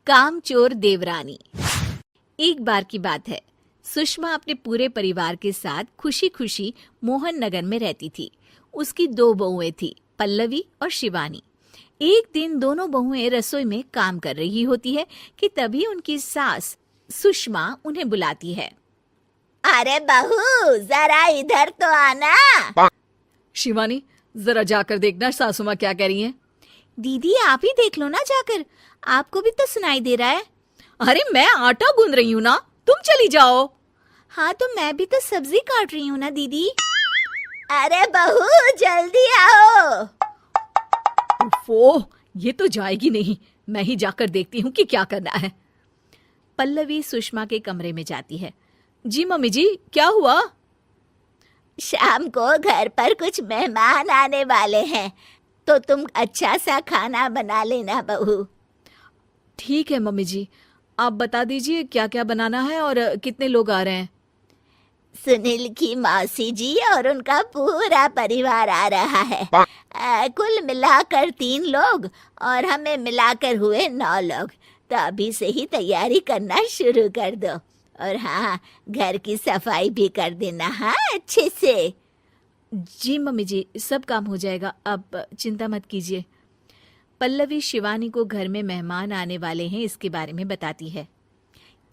कामचोर देवरानी। एक बार की बात है, सुषमा अपने पूरे परिवार के साथ खुशी खुशी मोहन नगर में रहती थी। उसकी 2 बहुएं थी, पल्लवी और शिवानी। एक दिन दोनों बहुएं रसोई में काम कर रही होती है कि तभी उनकी सास सुषमा उन्हें बुलाती है। अरे बहू, जरा इधर तो आना। शिवानी, जरा जाकर देखना सासू माँ क्या कह रही हैं। दीदी आप ही देख लो ना जाकर, आपको भी तो सुनाई दे रहा है। अरे मैं आटा गूंद रही हूँ ना, तुम चली जाओ। हाँ तो मैं भी तो सब्जी काट रही हूँ ना दीदी। अरे बहू जल्दी आओ। ओफो, ये तो जाएगी नहीं। मैं ही जाकर देखती हूँ कि क्या करना है। पल्लवी सुषमा के कमरे में जाती है। जी मम्मी जी, क्या हुआ? शाम को घर पर कुछ मेहमान आने वाले हैं, तो तुम अच्छा सा खाना बना लेना बहू। ठीक है मम्मी जी, आप बता दीजिए क्या क्या बनाना है और कितने लोग आ रहे हैं। सुनील की मौसी जी और उनका पूरा परिवार आ रहा है। कुल मिलाकर 3 लोग और हमें मिलाकर हुए 9 लोग। तो अभी से ही तैयारी करना शुरू कर दो। और हाँ, घर की सफाई भी कर देना, हाँ अच्छे से। जी मम्मी जी, सब काम हो जाएगा, आप चिंता मत कीजिए। पल्लवी शिवानी को घर में मेहमान आने वाले हैं इसके बारे में बताती है।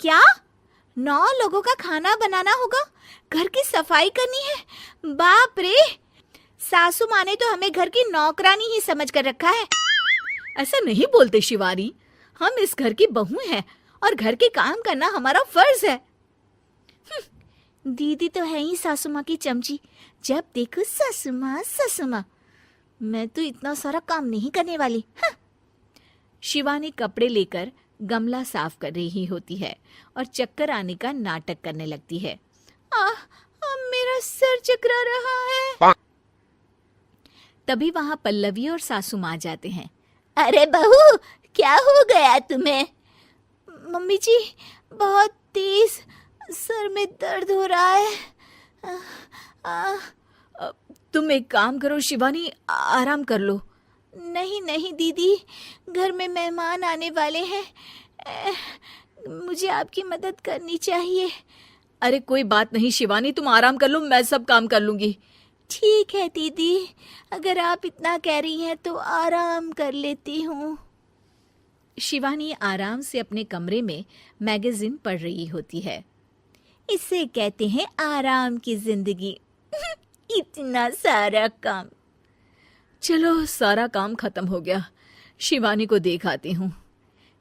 क्या 9 लोगों का खाना बनाना होगा, घर की सफाई करनी है? बाप रे, सासू माँ ने तो हमें घर की नौकरानी ही समझ कर रखा है। ऐसा नहीं बोलते शिवानी, हम इस घर की बहू हैं और घर के काम करना हमारा फर्ज है। दीदी तो है ही सासू माँ की चमची, जब देखो सासू माँ सासू माँ। मैं तो इतना सारा काम नहीं करने वाली। शिवानी कपड़े लेकर गमला साफ कर रही होती है और चक्कर आने का नाटक करने लगती है। मेरा सर चकरा रहा है। तभी वहां पल्लवी और सासू माँ जाते हैं। अरे बहू, क्या हो गया तुम्हें? मम्मी जी, बहुत तेज सर में दर्द हो रहा है। तुम एक काम करो शिवानी, आराम कर लो। नहीं नहीं दीदी, घर में मेहमान आने वाले हैं, मुझे आपकी मदद करनी चाहिए। अरे कोई बात नहीं शिवानी, तुम आराम कर लो, मैं सब काम कर लूंगी। ठीक है दीदी, अगर आप इतना कह रही हैं तो आराम कर लेती हूँ। शिवानी आराम से अपने कमरे में मैगजीन पढ़ रही होती है। इसे कहते हैं आराम की जिंदगी। इतना सारा काम। चलो सारा काम खत्म हो गया, शिवानी को देख आती हूँ।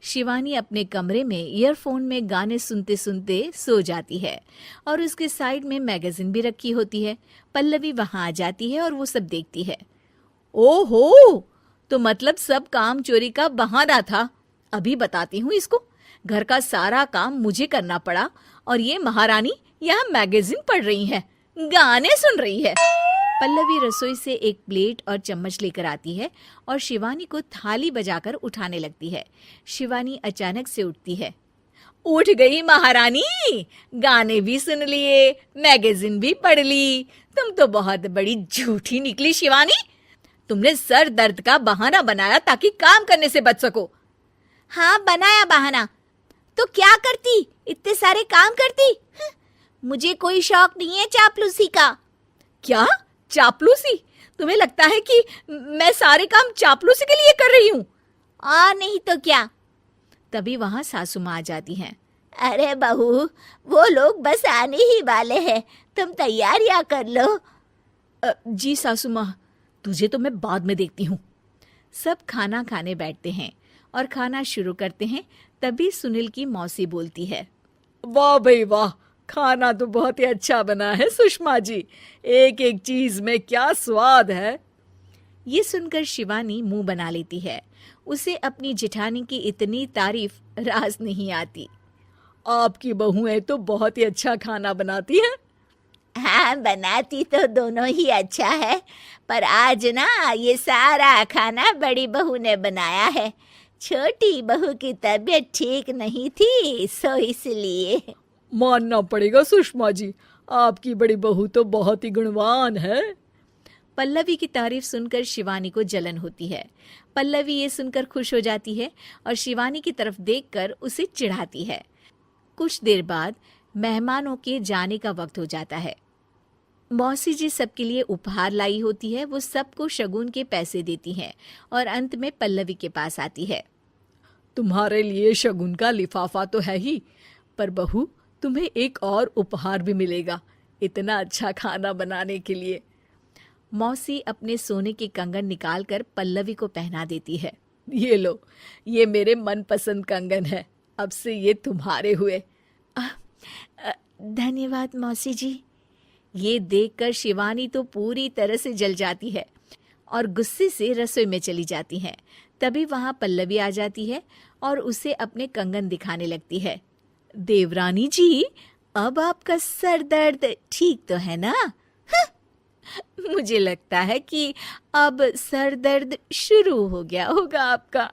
शिवानी अपने कमरे में ईयरफोन में गाने सुनते सुनते सो जाती है और उसके साइड में मैगजीन भी रखी होती है। पल्लवी वहां आ जाती है और वो सब देखती है। ओहो, तो मतलब सब काम चोरी का बहाना था। अभी बताती हूँ इसको। घर का सारा काम मुझे करना पड़ा और ये महारानी यहाँ मैगजीन पढ़ रही है, गाने सुन रही है। पल्लवी रसोई से एक प्लेट और चम्मच लेकर आती है और शिवानी को थाली बजाकर उठाने लगती है। शिवानी अचानक से उठती है। उठ गई महारानी, गाने भी सुन लिए, मैगजीन भी पढ़ ली। तुम तो बहुत बड़ी झूठी निकली शिवानी। तुमने सर दर्द का बहाना बनाया ताकि काम करने से बच सको। हाँ बनाया बहाना, तो क्या करती, इतने सारे काम करती। मुझे कोई शौक नहीं है चापलूसी का। क्या चापलूसी? तुम्हें लगता है कि मैं सारे काम चापलूसी के लिए कर रही हूँ? और नहीं तो क्या। तभी वहां सासू माँ आ जाती हैं। अरे बहू, वो लोग बस आने ही वाले हैं, तुम तैयारियां कर लो। जी सासू माँ, तुझे तो मैं बाद में देखती हूँ। सब खाना खाने बैठते हैं और खाना शुरू करते हैं। तभी सुनील की मौसी बोलती है। वाह भाई वाह, खाना तो बहुत ही अच्छा बना है सुषमा जी। एक एक चीज में क्या स्वाद है। ये सुनकर शिवानी मुंह बना लेती है। उसे अपनी जेठानी की इतनी तारीफ रास नहीं आती। आपकी बहुएं तो बहुत ही अच्छा खाना बनाती हैं। हाँ, बनाती तो दोनों ही अच्छा है, पर आज ना ये सारा खाना बड़ी बहू ने बनाया है। छोटी बहू की तबीयत ठीक नहीं थी, सो इसलिए। मानना पड़ेगा सुषमा जी, आपकी बड़ी बहू तो बहुत ही गुणवान है। पल्लवी की तारीफ सुनकर शिवानी को जलन होती है। पल्लवी ये सुनकर खुश हो जाती है और शिवानी की तरफ देखकर उसे चिढ़ाती है। कुछ देर बाद मेहमानों के जाने का वक्त हो जाता है। मौसी जी सबके लिए उपहार लाई होती है। वो सबको शगुन के पैसे देती हैं और अंत में पल्लवी के पास आती है। तुम्हारे लिए शगुन का लिफाफा तो है ही, पर बहू तुम्हें एक और उपहार भी मिलेगा इतना अच्छा खाना बनाने के लिए। मौसी अपने सोने के कंगन निकालकर पल्लवी को पहना देती है। ये लो, ये मेरे मनपसंद कंगन है, अब से ये तुम्हारे हुए। धन्यवाद मौसी जी। ये देखकर शिवानी तो पूरी तरह से जल जाती है और गुस्से से रसोई में चली जाती है। तभी वहां पल्लवी आ जाती है और उसे अपने कंगन दिखाने लगती है। देवरानी जी, अब आपका सर दर्द ठीक तो है ना? मुझे लगता है कि अब सर दर्द शुरू हो गया होगा आपका।